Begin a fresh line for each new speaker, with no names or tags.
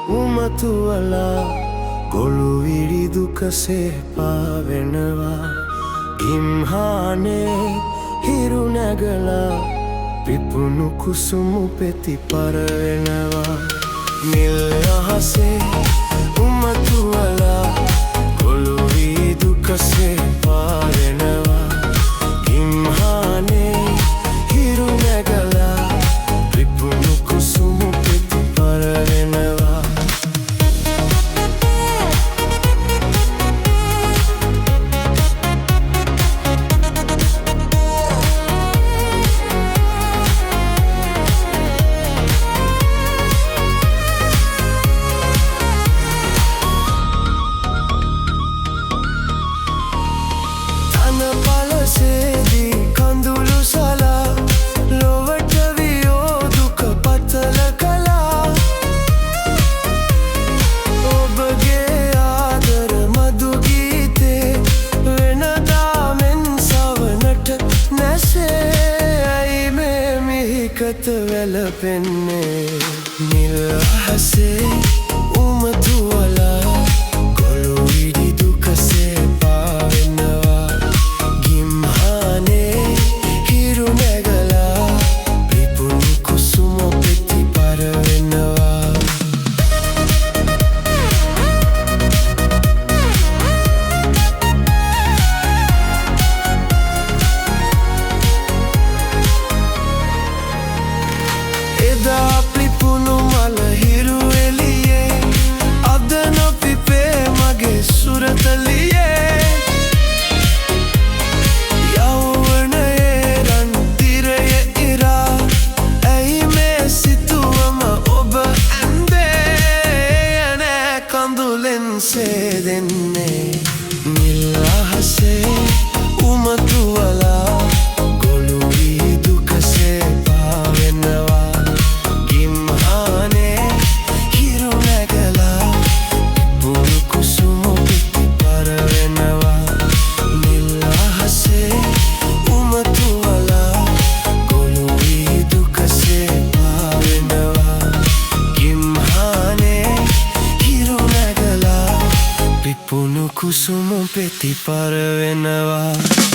උමතුවලා ගොළු විරි දුකසේ පාවෙනවා ඉම්හානේ හිරු නැගලා පිපුණු කුසුමු පෙති පරවෙනවා නිල් අහසේ උමතුවලා ගොළු විරි දුකසේ පාවෙනවා ඉම්හානේ හිරු නැගලා පිපුණු කුසුමු පෙති පරවෙනවා පලසේදී කඳුළු සලා ලොවට වියෝ දුක පතල කලා ඔබගේ ආදර මధు ගීතේ වෙනදාමෙන් සවනට නැසේ ඇයි මේ මිහිකත වැළපෙන්නේ නිල් අහසේ උමතුවලා ගොළු විරි දුකසේ පාවෙනවා එදා පිපුණු මල හිරු එළියේ අද නොපිපේ මගේ සුරතලියේ යෞවනයේ රන් තිරයේ ඉරා ඇයි මේ සිතුවම ඔබ ඇන්දේ නෑ කඳුලෙන් සේදෙන්නේ නිල් අහසේ උමතුවලා ගොළු විරි දුකසේ පාවෙනවා පිපුණු කුසුමු පෙති පරවෙනවා